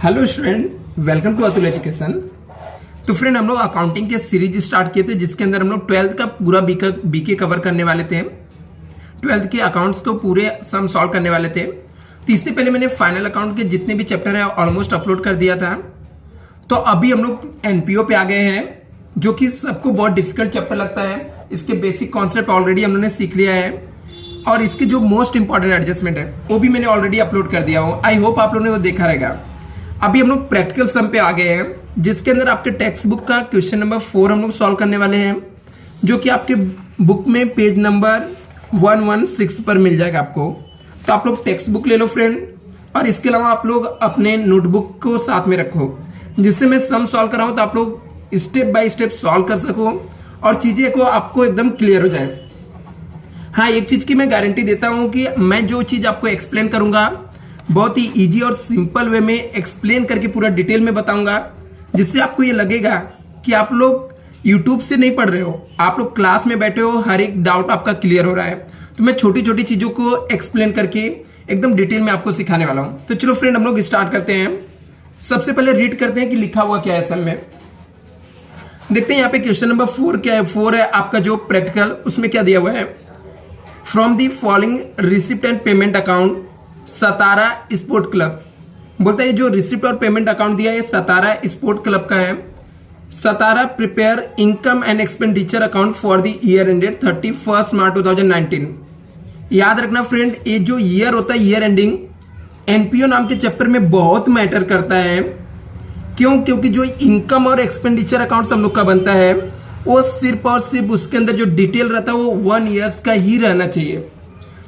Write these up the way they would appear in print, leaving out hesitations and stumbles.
Hello student, welcome to Atul Education. तो friend, हम लोग अकाउंटिंग के सीरीज स्टार्ट किए थे जिसके अंदर हम लोग 12th का पूरा बीके कवर करने वाले थे। 12th के अकाउंट्स को पूरे सम सॉल्व करने वाले थे। तो इससे पहले मैंने फाइनल अकाउंट के जितने भी चैप्टर है ऑलमोस्ट अपलोड कर दिया था। तो अभी हम लोग एनपीओ पे आ गए हैं, जो कि सबको बहुत डिफिकल्ट चैप्टर लगता है। इसके बेसिक कॉन्सेप्ट ऑलरेडी हम लोगों ने सीख लिया है और इसके जो मोस्ट इंपॉर्टेंट एडजस्टमेंट है वो भी मैंने ऑलरेडी अपलोड कर दिया हूँ। आई होप आप लोगों ने वो देखा रहेगा। अभी हम लोग प्रैक्टिकल सम पे आ गए हैं, जिसके अंदर आपके टेक्स्ट बुक का क्वेश्चन नंबर 4 हम लोग सॉल्व करने वाले हैं, जो कि आपके बुक में पेज नंबर 116 पर मिल जाएगा आपको। तो आप लोग टेक्स्ट बुक ले लो फ्रेंड, और इसके अलावा आप लोग अपने नोटबुक को साथ में रखो, जिससे मैं सम सॉल्व कर रहा हूं तो आप लोग स्टेप बाय स्टेप सॉल्व कर सको और चीजें को आपको एकदम क्लियर हो जाए। हाँ, एक चीज की मैं गारंटी देता हूं कि मैं जो चीज आपको एक्सप्लेन करूंगा बहुत ही इजी और सिंपल वे में एक्सप्लेन करके पूरा डिटेल में बताऊंगा, जिससे आपको ये लगेगा कि आप लोग यूट्यूब से नहीं पढ़ रहे हो, आप लोग क्लास में बैठे हो, हर एक डाउट आपका क्लियर हो रहा है। तो मैं छोटी छोटी चीजों को एक्सप्लेन करके एकदम डिटेल में आपको सिखाने वाला हूं। तो चलो फ्रेंड, हम लोग स्टार्ट करते हैं। सबसे पहले रीड करते हैं कि लिखा हुआ क्या है सम में। देखते हैं यहाँ पे क्वेश्चन नंबर 4 क्या है। 4 है आपका जो प्रैक्टिकल, उसमें क्या दिया हुआ है। From the following receipt and payment account Satara sport club. बोलता है जो रिसिप्ट और पेमेंट अकाउंट दिया है सतारा स्पोर्ट क्लब का है। सतारा prepare income and expenditure account for the year ended 31 March 2019। याद रखना फ्रेंड, ये जो ईयर होता है ईयर एंडिंग एनपीओ नाम के चैप्टर में बहुत मैटर करता है। क्यों? क्योंकि जो इनकम और एक्सपेंडिचर अकाउंट हम लोग का बनता है वो सिर्फ और सिर्फ उसके अंदर जो डिटेल रहता है वो 1 ईयर्स का ही रहना चाहिए।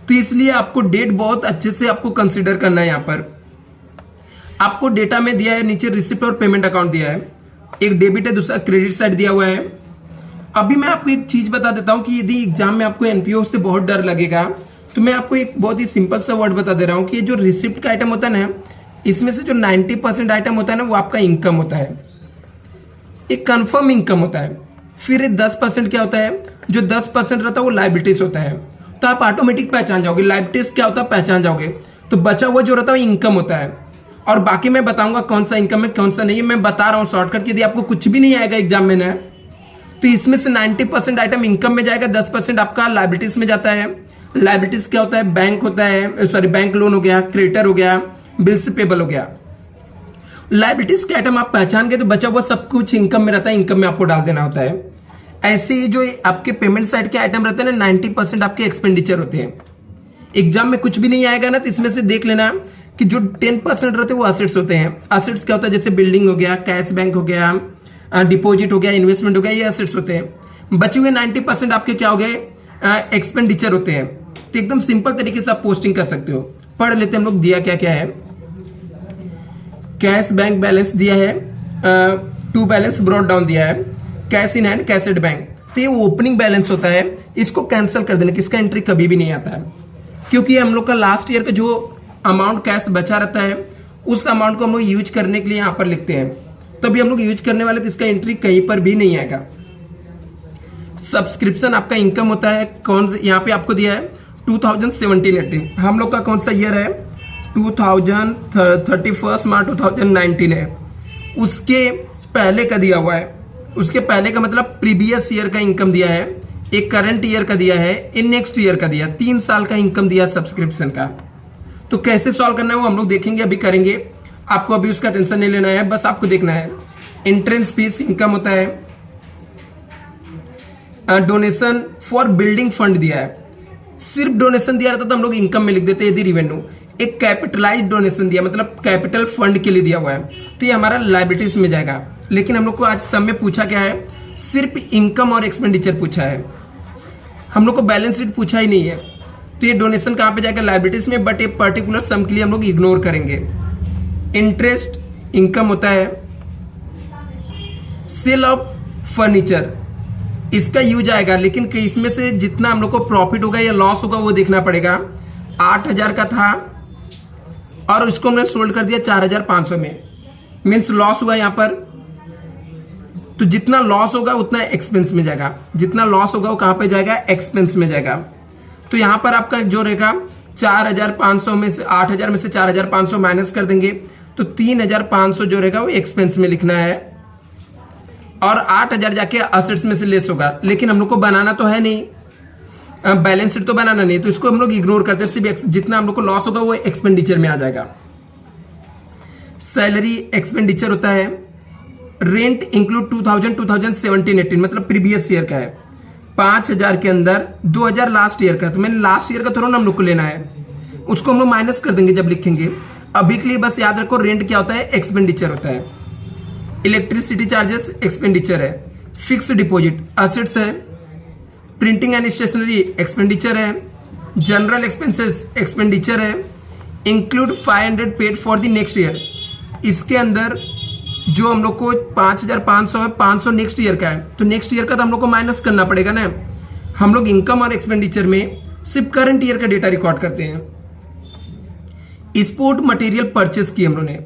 तो इसलिए आपको डेट बहुत अच्छे से आपको कंसीडर करना है। यहाँ पर आपको डेटा में दिया है, नीचे रिसिप्ट और पेमेंट अकाउंट दिया है, एक डेबिट है, दूसरा क्रेडिट साइड दिया हुआ है। अभी मैं आपको एक चीज बता देता हूं कि यदि एग्जाम में आपको एनपीओ से बहुत डर लगेगा तो मैं आपको एक बहुत ही सिंपल सा वर्ड बता दे रहा हूं कि जो रिसिप्ट का आइटम होता है ना, इसमें से जो 90% आइटम होता है ना वो आपका इनकम होता है, एक कंफर्म इनकम होता है। फिर 10% क्या होता है, जो 10% रहता है वो लायबिलिटीज होता है। तो आप ऑटोमेटिक पहचान जाओगे लायबिलिटीज क्या होता है, पहचान जाओगे। तो बचा हुआ जो रहता है वो इनकम होता है, और बाकी मैं बताऊंगा कौन सा इनकम है कौन सा नहीं है। मैं बता रहा हूं शॉर्टकट, यदि आपको कुछ भी नहीं आएगा एग्जाम में ना, तो इसमें से 90% आइटम इनकम में जाएगा, 10% आपका लायबिलिटीज में जाता है। लायबिलिटीज क्या होता है, बैंक होता है, सॉरी बैंक लोन हो गया, क्रेडिटर हो गया, बिल्स पेबल हो गया। लायबिलिटीज के आइटम आप पहचान गए तो बचा हुआ सब कुछ इनकम में रहता है, इनकम में आपको डाल देना होता है। ऐसे ही जो आपके पेमेंट साइड के आइटम रहते हैं ना, 90% आपके एक्सपेंडिचर होते हैं। एग्जाम में कुछ भी नहीं आएगा ना, तो इसमें से देख लेना कि जो 10% रहते हैं वो असेट्स होते हैं। असेट्स क्या होता है, जैसे बिल्डिंग हो गया, कैश बैंक हो गया, डिपॉजिट हो गया, इन्वेस्टमेंट हो गया, ये असेट्स होते हैं। बचे हुए 90% आपके क्या हो गए, एक्सपेंडिचर होते हैं। तो एकदम सिंपल तरीके से आप पोस्टिंग कर सकते हो। पढ़ लेते हैं हम लोग, दिया क्या क्या है। कैश बैंक बैलेंस दिया है, टू बैलेंस ब्रॉट डाउन दिया है, cash in hand, cash at bank. तो ये ओपनिंग बैलेंस होता है, इसको कैंसिल कर देना, किसका एंट्री कभी भी नहीं आता है, क्योंकि हम लोग का लास्ट ईयर का जो अमाउंट कैश बचा रहता है उस अमाउंट को हम लोग यूज करने के लिए यहां पर लिखते हैं। तभी हम लोग यूज करने वाले, तो इसका एंट्री कहीं पर भी नहीं आएगा। सब्सक्रिप्शन आपका इनकम होता है, कौन सा यहाँ पे आपको दिया है 2017-18। हम लोग का कौन सा ईयर है, 31 मार्च 2019 है। उसके पहले का दिया हुआ है, उसके पहले का मतलब प्रीवियस ईयर का इनकम दिया है, एक करंट ईयर का दिया है, एक नेक्स्ट ईयर का दिया, 3 साल का इनकम दिया सब्सक्रिप्शन का। तो कैसे सॉल्व करना है वो हम लोग देखेंगे, अभी करेंगे। आपको अभी उसका टेंशन नहीं लेना है, बस आपको देखना है। एंट्रेंस फीस इनकम होता है। डोनेशन फॉर बिल्डिंग फंड दिया है, सिर्फ डोनेशन दिया रहता तो हम लोग इनकम में लिख देते यदि रिवेन्यू। एक कैपिटलाइज्ड डोनेशन दिया, मतलब कैपिटल फंड के लिए दिया हुआ है, तो ये हमारा लायबिलिटीज में जाएगा। लेकिन हम लोग को आज सम में पूछा क्या है, सिर्फ इनकम और एक्सपेंडिचर पूछा है, हम लोग को बैलेंस शीट पूछा ही नहीं है। तो ये डोनेशन कहां पे जाएगा, लायबिलिटीज में, बट ये पर्टिकुलर सम के लिए हम लोग इग्नोर करेंगे। इंटरेस्ट इनकम होता है। सेल ऑफ फर्नीचर, इसका यूज आएगा, लेकिन इसमें से जितना हम लोग को प्रॉफिट होगा या लॉस होगा वो देखना पड़ेगा। 8,000 का था और उसको हमने सोल्ड कर दिया 4,500 में, मीन्स लॉस हुआ यहां पर। तो जितना लॉस होगा उतना एक्सपेंस में जाएगा, जितना लॉस होगा वो कहां पे जाएगा, एक्सपेंस में जाएगा। तो यहां पर आपका जो रहेगा 4,500 में से 8,000 में से 4,500 माइनस कर देंगे तो 3,500 जो रहेगा वो एक्सपेंस में लिखना है और 8,000 जाके असेट्स में से लेस होगा। लेकिन हम लोग को बनाना तो है नहीं, बैलेंस शीट तो बनाना नहीं, तो इसको हम लोग इग्नोर करते हैं। सिर्फ जितना हम लोग को लॉस होगा वो एक्सपेंडिचर में आ जाएगा। सैलरी एक्सपेंडिचर होता है। रेंट इंक्लूड 2017-18 मतलब प्रीवियस ईयर का है। 5,000 के अंदर 2,000 लास्ट ईयर का, तो मैंने लास्ट ईयर का थोड़ा ना हम लोग को लेना है, उसको हम लोग माइनस कर देंगे जब लिखेंगे। अभी के लिए बस याद रखो रेंट क्या होता है, एक्सपेंडिचर होता है। इलेक्ट्रिसिटी चार्जेस एक्सपेंडिचर है। फिक्स डिपॉजिट असेट्स है। प्रिंटिंग एंड स्टेशनरी एक्सपेंडिचर है। जनरल एक्सपेंसेस एक्सपेंडिचर है। Include 500 paid for the next year, इसके अंदर जो हम लोग को 5,500 है, 500 नेक्स्ट ईयर का है, तो नेक्स्ट ईयर का तो हम लोग को माइनस करना पड़ेगा ना। हम लोग इनकम और एक्सपेंडिचर में सिर्फ करंट ईयर का डेटा रिकॉर्ड करते हैं। स्पोर्ट मटेरियल परचेस किए हम लोगों ने,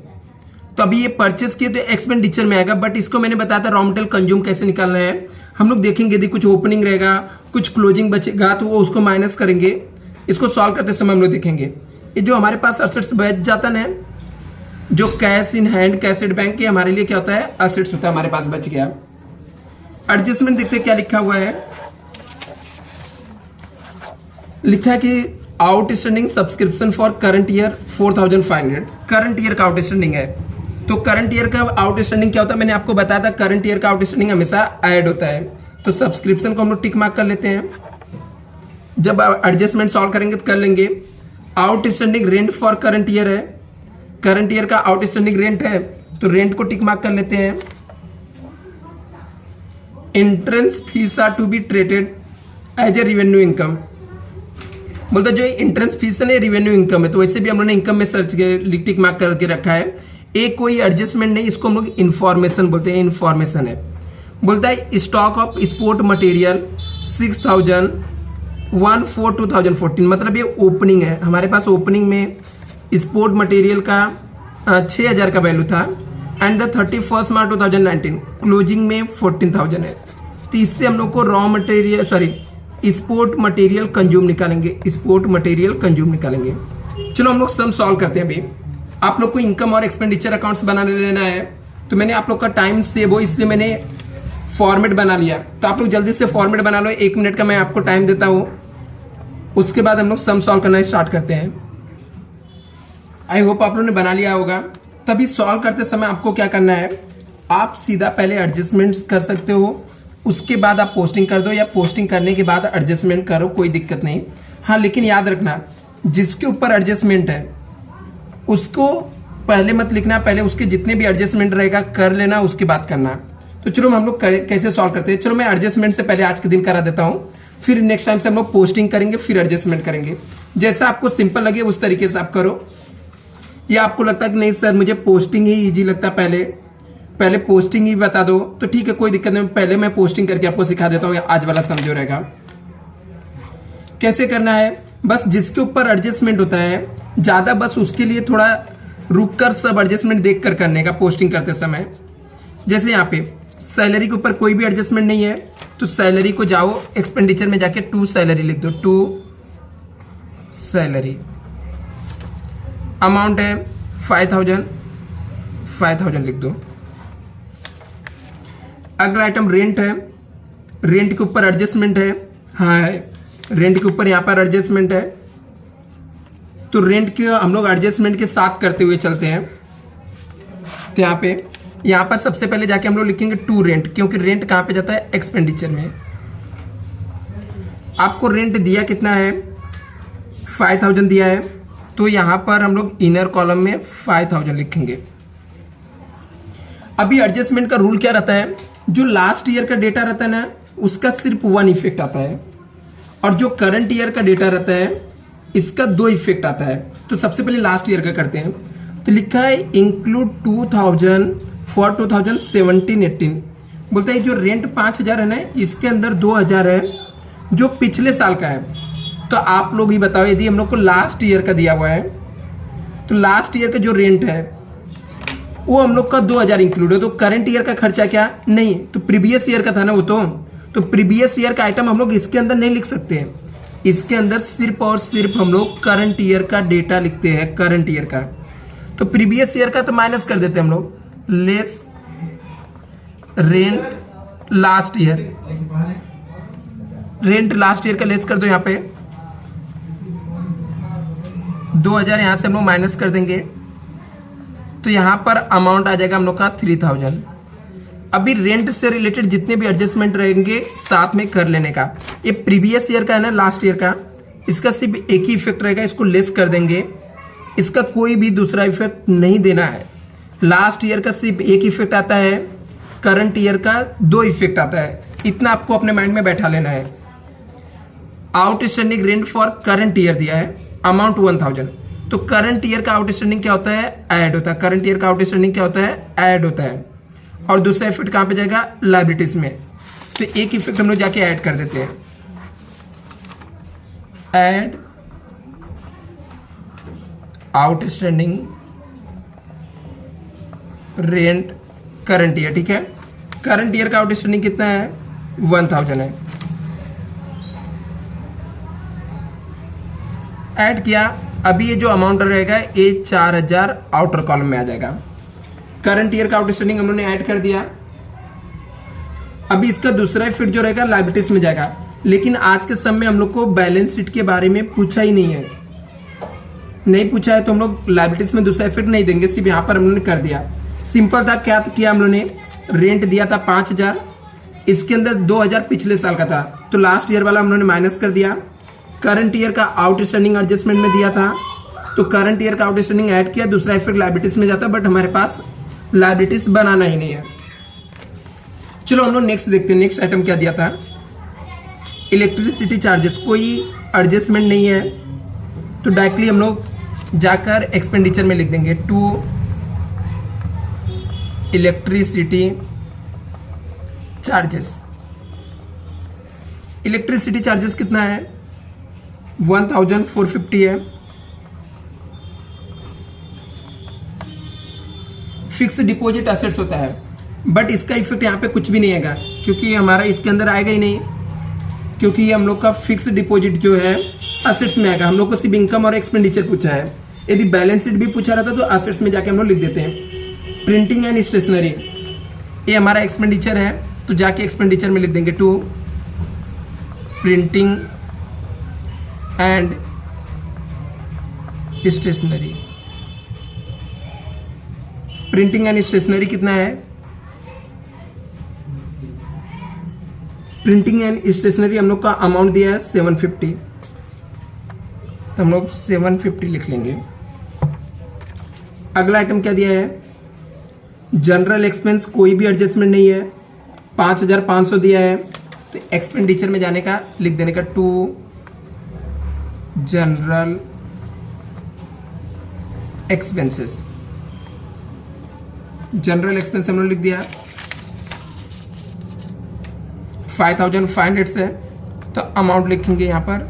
तो अभी ये परचेस किए तो एक्सपेंडिचर में आएगा, बट इसको मैंने बताया था रॉ मटेरियल कंज्यूम कैसे निकालना है। हम लोग देखेंगे यदि कुछ ओपनिंग रहेगा, कुछ क्लोजिंग बचेगा तो वो उसको माइनस करेंगे। इसको सॉल्व करते समय हम लोग देखेंगे। ये जो हमारे पास असेट्स बच जाता ना, जो cash in hand, cash at bank, के हमारे लिए क्या होता है, असेट्स होता है, हमारे पास बच गया। एडजस्टमेंट देखते हैं क्या लिखा हुआ है। लिखा है कि outstanding subscription for current year 4,500, current year का आउटस्टैंडिंग है। तो करंट ईयर का आउटस्टैंडिंग क्या होता है, मैंने आपको बताया था करंट ईयर का आउटस्टैंडिंग हमेशा ऐड होता है। तो सब्सक्रिप्शन को हम लोग टिक मार्क कर लेते हैं। जब एडजस्टमेंट सॉल्व करेंगे तो कर लेंगे। Outstanding rent for current year है, करंट ईयर का आउटस्टैंडिंग रेंट है, तो रेंट को टिक मार्क कर लेते हैं। Entrance fees are to be treated as a revenue income, बोलते जो एंट्रेंस फीस है ना रिवेन्यू इनकम है, तो वैसे भी हम लोगों ने इनकम में सर्च टिक मार्क करके रखा है। एक कोई एडजस्टमेंट नहीं, इसको हम लोग इन्फॉर्मेशन बोलते हैं, इन्फॉर्मेशन है। बोलता है स्टॉक ऑफ स्पोर्ट मटेरियल 6,001/4/2014, मतलब ये ओपनिंग है हमारे पास। ओपनिंग में स्पोर्ट मटेरियल का 6,000 का वैल्यू था एंड द 31 मार्च 2019 क्लोजिंग में 14,000 है। तो इससे हम लोग को raw material sport material consume निकालेंगे, स्पोर्ट मटेरियल कंज्यूम निकालेंगे। चलो हम लोग सम सॉल्व करते हैं। अभी आप लोग को इनकम और एक्सपेंडिचर अकाउंट्स बनाने लेना है, तो मैंने आप लोग का टाइम सेव हो इसलिए मैंने फॉर्मेट बना लिया। तो आप लोग जल्दी से फॉर्मेट बना लो, 1 मिनट का मैं आपको टाइम देता हूं, उसके बाद हम लोग सम सॉल्व करना स्टार्ट करते हैं। आई होप आप लोगों ने बना लिया होगा। तभी सॉल्व करते समय आपको क्या करना है, आप सीधा पहले एडजस्टमेंट्स कर सकते हो, उसके बाद आप पोस्टिंग कर दो, या पोस्टिंग करने के बाद एडजस्टमेंट करो, कोई दिक्कत नहीं। हाँ लेकिन याद रखना जिसके ऊपर एडजस्टमेंट है उसको पहले मत लिखना, पहले उसके जितने भी एडजस्टमेंट रहेगा कर लेना, उसके बाद करना। तो चलो हम लोग कैसे सॉल्व करते हैं। चलो मैं एडजस्टमेंट से पहले आज के दिन करा देता हूँ, फिर नेक्स्ट टाइम से हम लोग पोस्टिंग करेंगे, फिर एडजस्टमेंट करेंगे। जैसा आपको सिंपल लगे उस तरीके से आप करो। या आपको लगता है कि नहीं सर मुझे पोस्टिंग ही इजी लगता है, पहले पोस्टिंग ही बता दो, तो ठीक है कोई दिक्कत नहीं, पहले मैं पोस्टिंग करके आपको सिखा देता हूँ, आज वाला समझो रहेगा। कैसे करना है, बस जिसके ऊपर एडजस्टमेंट होता है ज्यादा, बस उसके लिए थोड़ा रुक कर सब एडजस्टमेंट देख कर करने का पोस्टिंग करते समय। जैसे यहाँ पे सैलरी के ऊपर कोई भी एडजस्टमेंट नहीं है, तो सैलरी को जाओ एक्सपेंडिचर में जाके टू सैलरी लिख दो, टू सैलरी। अमाउंट है 5,000 लिख दो। अगला आइटम रेंट है, रेंट के ऊपर एडजस्टमेंट है, हाँ रेंट के ऊपर यहां पर एडजस्टमेंट है, तो रेंट के हम लोग एडजस्टमेंट के साथ करते हुए चलते हैं। तो यहां पर सबसे पहले जाके हम लोग लिखेंगे टू रेंट, क्योंकि रेंट कहां पे जाता है, एक्सपेंडिचर में। आपको रेंट दिया कितना है, 5,000 दिया है, तो यहां पर हम लोग इनर कॉलम में 5,000 लिखेंगे। अभी एडजस्टमेंट का रूल क्या रहता है, जो लास्ट ईयर का डेटा रहता है ना उसका सिर्फ 1 इफेक्ट आता है, और जो करंट ईयर का डेटा रहता है इसका 2 इफेक्ट आता है। तो सबसे पहले लास्ट ईयर का करते हैं। तो लिखा है इंक्लूड 2,000 फॉर 2017-18, बोलते हैं जो रेंट 5,000 है ना इसके अंदर 2,000 है जो पिछले साल का है। तो आप लोग ही बताओ, यदि हम लोग को लास्ट ईयर का दिया हुआ है तो लास्ट ईयर का जो रेंट है वो हम लोग का 2,000 इंक्लूड है, तो करंट ईयर का खर्चा क्या नहीं, तो प्रीवियस ईयर का था ना वो, तो प्रीवियस ईयर का आइटम हम लोग इसके अंदर नहीं लिख सकते हैं। इसके अंदर सिर्फ और सिर्फ हम लोग करंट ईयर का डेटा लिखते हैं, करंट ईयर का। तो प्रीवियस ईयर का तो माइनस कर देते हैं हम लोग, less rent last year, rent last year का लेस कर दो यहाँ पे 2000, यहां से हम लोग माइनस कर देंगे तो यहां पर अमाउंट आ जाएगा हम लोग का 3000। अभी रेंट से रिलेटेड जितने भी एडजस्टमेंट रहेंगे साथ में कर लेने का। ये प्रीवियस ईयर का है ना, लास्ट ईयर का, इसका सिर्फ एक ही इफेक्ट रहेगा, इसको लेस कर देंगे, इसका कोई भी दूसरा इफेक्ट नहीं देना है। लास्ट ईयर का सिर्फ एक इफेक्ट आता है, करंट ईयर का 2 इफेक्ट आता है, इतना आपको अपने माइंड में बैठा लेना है। Outstanding rent for current year दिया है, अमाउंट 1000, तो करंट ईयर का आउटस्टैंडिंग क्या होता है, ऐड होता है। करंट ईयर का आउटस्टैंडिंग क्या होता है, ऐड होता है। और दूसरा इफेक्ट कहां पे जाएगा, लायबिलिटीज में, तो एक इफेक्ट हम लोग जाके ऐड कर देते हैं, add outstanding rent current year. ठीक है, करंट ईयर का आउटस्टैंडिंग कितना है, 1000 है, ऐड किया। अभी ये जो अमाउंट रहेगा ये 4000 आउटर कॉलम में आ जाएगा। करंट ईयर का आउटस्टैंडिंग हम लोगों ने ऐड कर दिया। अभी इसका दूसरा इफेक्ट जो रहेगा लायबिलिटीज में जाएगा, लेकिन आज के समय हम लोग को बैलेंस शीट के बारे में पूछा ही नहीं है, नहीं पूछा है तो हम लोग लायबिलिटीज में दूसरा इफेक्ट नहीं देंगे, सिर्फ यहां पर हम लोगों ने कर दिया। सिंपल था, क्या किया हम लोगों ने, रेंट दिया था 5000, इसके अंदर 2000 पिछले साल का था, तो लास्ट ईयर वाला हम लोगों ने माइनस कर दिया। करंट ईयर का आउटस्टैंडिंग एडजस्टमेंट में दिया था, तो करंट ईयर का आउटस्टैंडिंग ऐड किया, दूसरा इफेक्ट लायबिलिटीज में जाता, बट हमारे पास लायबिलिटीज बनाना ही नहीं है। चलो हम लोग नेक्स्ट देखते हैं, नेक्स्ट आइटम क्या दिया था, इलेक्ट्रिसिटी चार्जेस, कोई एडजस्टमेंट नहीं है, तो डायरेक्टली हम लोग जाकर एक्सपेंडिचर में लिख देंगे, to electricity charges. Electricity charges कितना है, 1450 है। फिक्स डिपॉजिट एसेट्स होता है, बट इसका इफेक्ट यहाँ पे कुछ भी नहीं आएगा, क्योंकि हमारा इसके अंदर आएगा ही नहीं, क्योंकि ये हम लोग का फिक्स डिपॉजिट जो है एसेट्स में आएगा। हम लोग को सिर्फ इनकम और एक्सपेंडिचर पूछा है, यदि बैलेंस शीट भी पूछा रहता तो एसेट्स में जाके हम लोग लिख देते हैं। प्रिंटिंग एंड स्टेशनरी, ये हमारा एक्सपेंडिचर है, तो जाके एक्सपेंडिचर में लिख देंगे, to printing and stationery. Printing and stationery कितना है, प्रिंटिंग एंड स्टेशनरी हम लोग का अमाउंट दिया है 750, तो हम लोग 750 लिख लेंगे। अगला आइटम क्या दिया है, जनरल एक्सपेंस, कोई भी एडजस्टमेंट नहीं है, 5500 दिया है, तो एक्सपेंडिचर में जाने का लिख देने का, to general expenses. General expense हमने लिख दिया, 5500 से, तो अमाउंट लिखेंगे यहां पर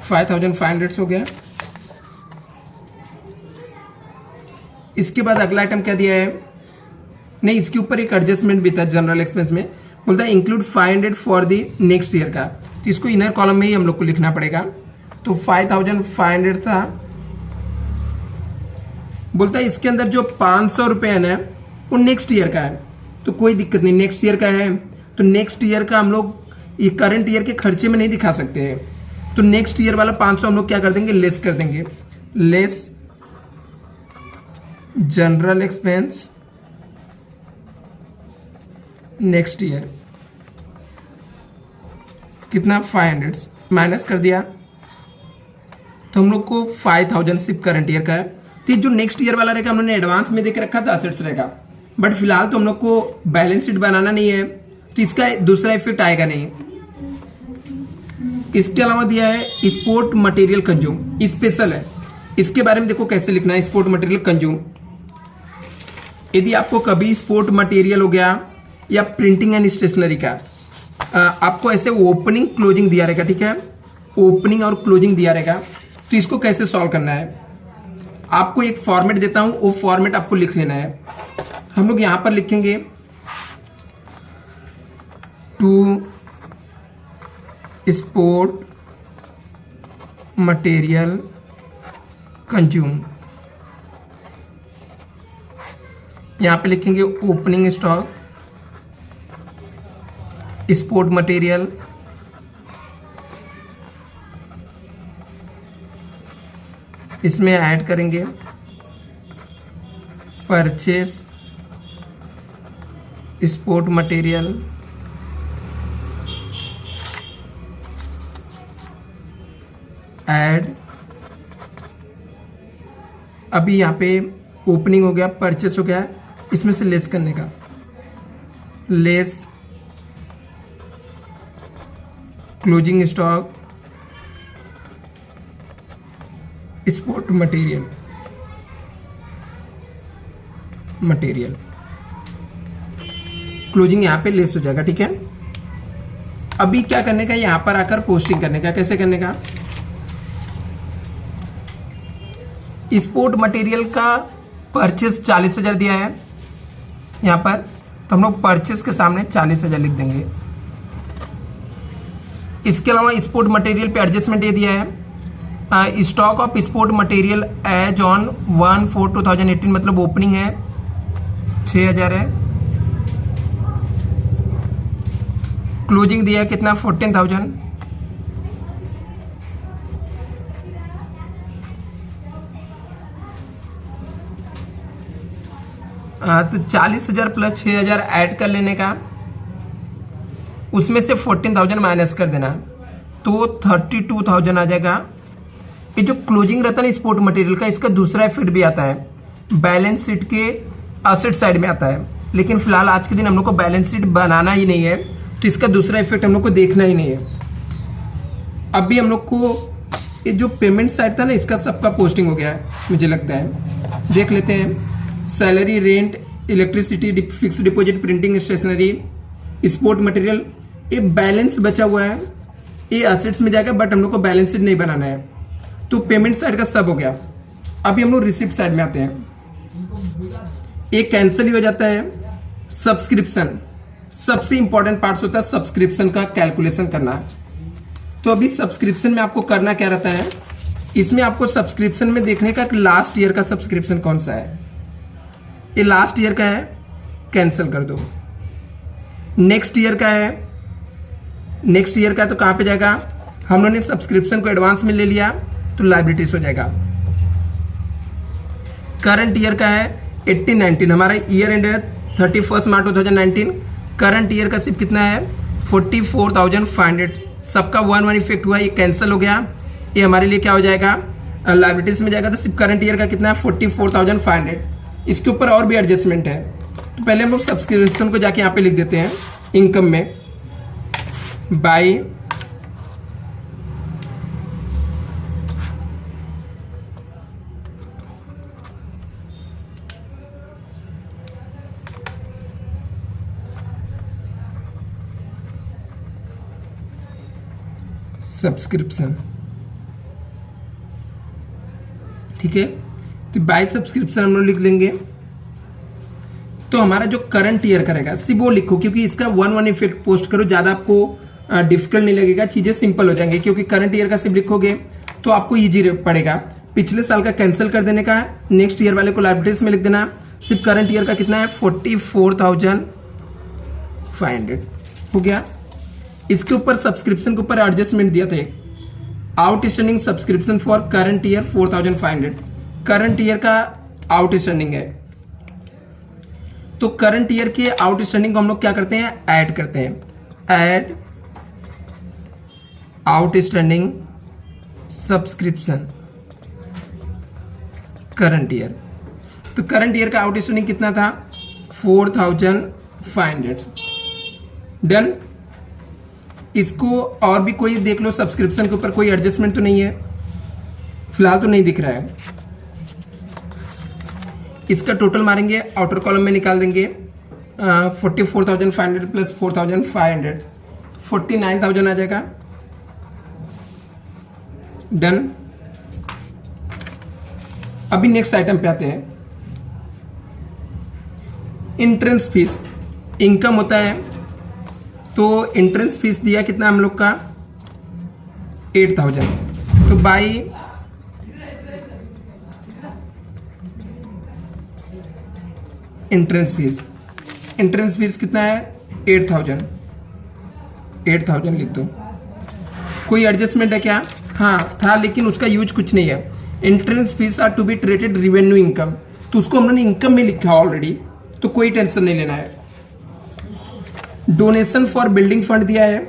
5500 हो गया। इसके बाद अगला आइटम क्या दिया है, नहीं इसके ऊपर एक एडजस्टमेंट भी था जनरल एक्सपेंस में, बोलता है include 500 for the next year का, तो इसको इनर कॉलम में ही हम लोग को लिखना पड़ेगा, तो 5500 था। बोलता है इसके अंदर जो 500 रुपए है ना वो नेक्स्ट ईयर का है, तो कोई दिक्कत नहीं, नेक्स्ट ईयर का है तो नेक्स्ट ईयर का हम लोग ये करंट ईयर के खर्चे में नहीं दिखा सकते हैं, तो नेक्स्ट ईयर वाला 500 हम लोग क्या कर देंगे, लेस कर देंगे, less general expense next year, कितना 500 माइनस कर दिया, तो हम लोग को 5000 सिर्फ करंट ईयर का है। तो जो नेक्स्ट ईयर वाला रहेगा हम लोगों ने एडवांस में देकर रखा था, एसेट्स रहेगा, बट फिलहाल तो हम लोग को बैलेंस शीट बनाना नहीं है, तो इसका दूसरा इफेक्ट आएगा नहीं। इसके अलावा दिया है स्पोर्ट मटेरियल कंज्यूम, स्पेशल है, इसके बारे में देखो कैसे लिखना है, स्पोर्ट मटेरियल कंज्यूम। यदि आपको कभी स्पोर्ट मटेरियल हो गया या प्रिंटिंग एंड स्टेशनरी का आपको ऐसे ओपनिंग क्लोजिंग दिया रहेगा, ठीक है, ओपनिंग और क्लोजिंग दिया रहेगा, तो इसको कैसे सॉल्व करना है, आपको एक फॉर्मेट देता हूं, वो फॉर्मेट आपको लिख लेना है। हम लोग यहां पर लिखेंगे टू स्पोर्ट मटेरियल कंज्यूम, यहां पे लिखेंगे ओपनिंग स्टॉक स्पोर्ट मटेरियल, इसमें ऐड करेंगे परचेस स्पोर्ट मटेरियल, ऐड। अभी यहाँ पे ओपनिंग हो गया, परचेस हो गया, इसमें से लेस करने का, less closing stock sport material, closing यहां पे लेस हो जाएगा। ठीक है, अभी क्या करने का, यहां पर आकर पोस्टिंग करने का। कैसे करने का, स्पोर्ट मटेरियल का परचेस 40,000 दिया है यहां पर, तो हम लोग परचेस के सामने 40,000 लिख देंगे। इसके अलावा स्पोर्ट मटेरियल पे एडजस्टमेंट दे दिया है, stock of sport material as on 1/4/2018, मतलब ओपनिंग है 6,000 है, क्लोजिंग दिया है कितना 14,000, तो 40,000 प्लस 6,000 ऐड कर लेने का, उसमें से 14,000 माइनस कर देना, तो 32,000 आ जाएगा। ये जो क्लोजिंग रहता है ना स्पोर्ट मटेरियल का, इसका दूसरा इफेक्ट भी आता है, बैलेंस शीट के एसेट साइड में आता है, लेकिन फिलहाल आज के दिन हम लोग को बैलेंस शीट बनाना ही नहीं है, तो इसका दूसरा इफेक्ट हम लोग को देखना ही नहीं है। अभी हम लोग को ये जो पेमेंट साइड था ना, इसका सबका पोस्टिंग हो गया है मुझे लगता है। देख लेते हैं, salary, rent, electricity, fix deposit, printing, stationery, sport material, ये बैलेंस बचा हुआ है, ये एसेट्स में जाएगा, बट हम लोग को बैलेंस शीट नहीं बनाना है, तो पेमेंट साइड का सब हो गया। अभी हम लोग रिसिप्ट साइड में आते हैं, एक कैंसिल ही हो जाता है। सब्सक्रिप्शन, सबसे इंपॉर्टेंट पार्ट होता है सब्सक्रिप्शन का कैलकुलेशन करना। तो अभी सब्सक्रिप्शन में आपको करना क्या रहता है, इसमें आपको सब्सक्रिप्शन में देखने का लास्ट ईयर का सब्सक्रिप्शन कौन सा है, ये लास्ट ईयर का है, कैंसिल कर दो। नेक्स्ट ईयर का है, नेक्स्ट ईयर का तो कहां पे जाएगा, हम लोगों ने सब्सक्रिप्शन को एडवांस में ले लिया तो लायबिलिटीज हो जाएगा। करंट ईयर का है 18-19, हमारा ईयर एंड है 31 मार्च 2019, करंट ईयर का सिर्फ कितना है 44,500, सबका 1/1 इफेक्ट हुआ, ये कैंसिल हो गया, ये हमारे लिए क्या हो जाएगा, लायबिलिटीज में जाएगा, तो सिर्फ करंट ईयर का कितना है 44,500। इसके ऊपर और भी एडजस्टमेंट है, तो पहले हम लोग सब्सक्रिप्शन को जाके यहाँ पे लिख देते हैं, इनकम में बाय सब्सक्रिप्शन। ठीक है, तो बाय सब्सक्रिप्शन हम लोग लिख लेंगे। तो हमारा जो करंट ईयर करेगा सिर्फ वो लिखो, क्योंकि इसका 1/1 इफेक्ट पोस्ट करो, ज्यादा आपको डिफिकल्ट नहीं लगेगा, चीजें सिंपल हो जाएंगे, क्योंकि करंट ईयर का सिर्फ लिखोगे तो आपको इजी पड़ेगा। पिछले साल का कैंसिल कर देने का, नेक्स्ट ईयर वाले को लायबिलिटीज में लिख देना, सिर्फ करंट ईयर का कितना है 44,500 हो गया। इसके ऊपर सब्सक्रिप्शन के ऊपर एडजस्टमेंट दिया था, outstanding subscription for current year 4,500, current year का आउटस्टैंडिंग है, तो करंट ईयर के आउटस्टैंडिंग को हम लोग क्या करते हैं, ऐड करते हैं, add outstanding subscription current year. तो करंट ईयर का आउटस्टैंडिंग कितना था 4,500, डन। इसको और भी कोई देख लो, सब्सक्रिप्शन के ऊपर कोई एडजस्टमेंट तो नहीं है, फिलहाल तो नहीं दिख रहा है। इसका टोटल मारेंगे, आउटर कॉलम में निकाल देंगे 44,500 प्लस 4,500, 49,000 आ जाएगा, डन। अभी नेक्स्ट आइटम पे आते हैं, एंट्रेंस फीस, इनकम होता है, तो एंट्रेंस फीस दिया कितना हम लोग का 8,000, तो by entrance fees, entrance fees कितना है 8,000 लिख दो। कोई एडजस्टमेंट है क्या? हाँ था, लेकिन उसका यूज कुछ नहीं है। Entrance fees are to be treated revenue income, तो उसको हमने इनकम में लिखा ऑलरेडी, तो कोई टेंशन नहीं लेना है। डोनेशन फॉर बिल्डिंग फंड दिया है,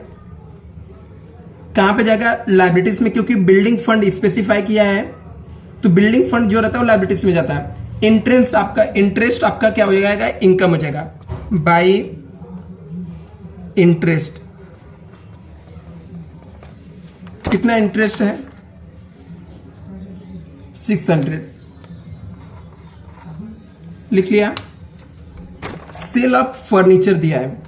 कहां पे जाएगा? लाइबिलिटीज में, क्योंकि बिल्डिंग फंड स्पेसिफाई किया है, तो बिल्डिंग फंड जो रहता है वो लाइबिलिटीज में जाता है। इंटरेस्ट आपका क्या हो जाएगा? इनकम हो जाएगा बाय इंटरेस्ट। कितना इंटरेस्ट है? 600 लिख लिया। सेल ऑफ फर्नीचर दिया है,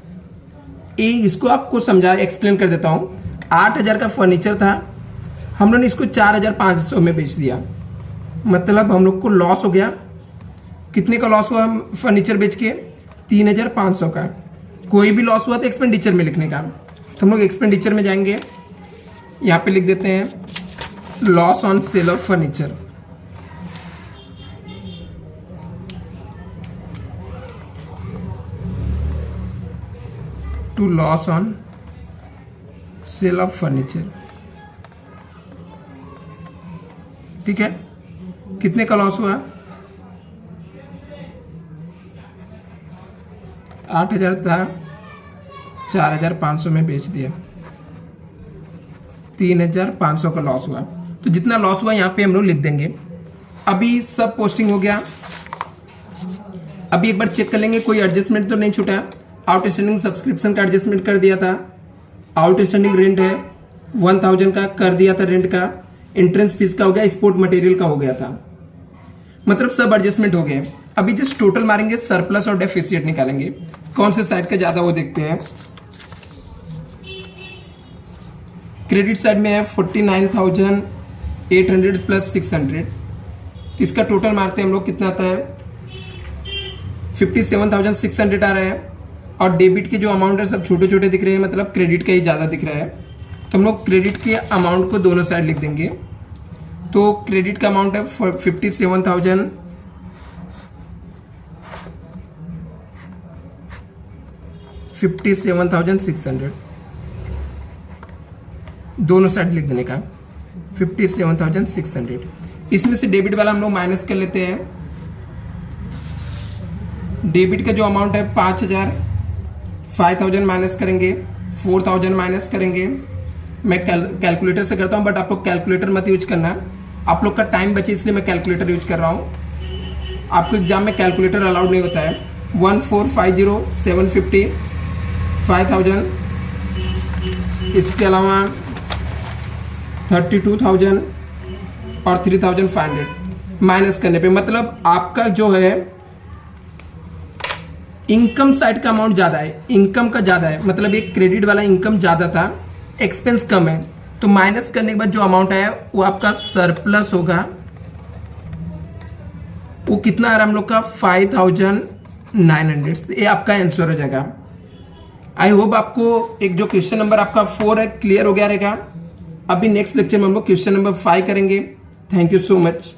इसको आपको समझा एक्सप्लेन कर देता हूं। 8,000 का फर्नीचर था, हम लोगों ने इसको 4,500 में बेच दिया, मतलब हम लोग को लॉस हो गया। कितने का लॉस हुआ फर्नीचर बेच के? 3,500 का। कोई भी लॉस हुआ तो एक्सपेंडिचर में लिखने का, तो हम लोग एक्सपेंडिचर में जाएंगे, यहां पे लिख देते हैं loss on sale of furniture. To loss on sale of furniture, ठीक है। कितने का लॉस हुआ? 8,000 था, 4,500 में बेच दिया, 3,500 का लॉस हुआ। तो जितना लॉस हुआ यहाँ पे हम लोग लिख देंगे। अभी सब पोस्टिंग हो गया। अभी एक बार चेक कर लेंगे कोई एडजस्टमेंट तो नहीं छूटा। आउटस्टैंडिंग सब्सक्रिप्शन का एडजस्टमेंट कर दिया था, आउटस्टैंडिंग रेंट है 1,000 का कर दिया था रेंट का, एंट्रेंस फीस का हो गया, स्पोर्ट मटेरियल का हो गया था, मतलब सब एडजस्टमेंट हो गए। अभी जस्ट टोटल मारेंगे, सरप्लस और डेफिसिट निकालेंगे। कौन से साइड का ज्यादा वो देखते हैं। क्रेडिट साइड में है 49,800 प्लस 600, तो इसका टोटल मारते हैं हम लोग, कितना आता है 57,600 आ रहा है। और डेबिट के जो अमाउंट है सब छोटे छोटे दिख रहे हैं, मतलब क्रेडिट का ही ज्यादा दिख रहा है, तो हम लोग क्रेडिट के अमाउंट को दोनों साइड लिख देंगे। तो क्रेडिट का अमाउंट है 57,600, दोनों साइड लिख देने का 57,600। इसमें से डेबिट वाला हम लोग माइनस कर लेते हैं। डेबिट का जो अमाउंट है 5,000, 5,000 माइनस करेंगे, 4,000 माइनस करेंगे। मैं कैलकुलेटर से करता हूं, बट आप लोग कैलकुलेटर मत यूज करना, आप लोग का टाइम बचे इसलिए मैं कैलकुलेटर यूज कर रहा हूं। आपको एग्जाम में कैलकुलेटर अलाउड नहीं होता है। 1450, 750, 5,000, इसके अलावा 32,000 और 3,500 माइनस करने पे, मतलब आपका जो है इनकम साइड का अमाउंट ज्यादा है, इनकम का ज्यादा है, मतलब एक क्रेडिट वाला इनकम ज्यादा था, एक्सपेंस कम है, तो माइनस करने के बाद जो अमाउंट है वो आपका सरप्लस होगा। वो कितना आ रहा है हम लोग का 5,900। ये आपका आंसर हो जाएगा। आई होप आपको एक जो क्वेश्चन नंबर आपका 4 है क्लियर हो गया रहेगा। अभी नेक्स्ट लेक्चर में हम लोग क्वेश्चन नंबर 5 करेंगे। Thank you so much.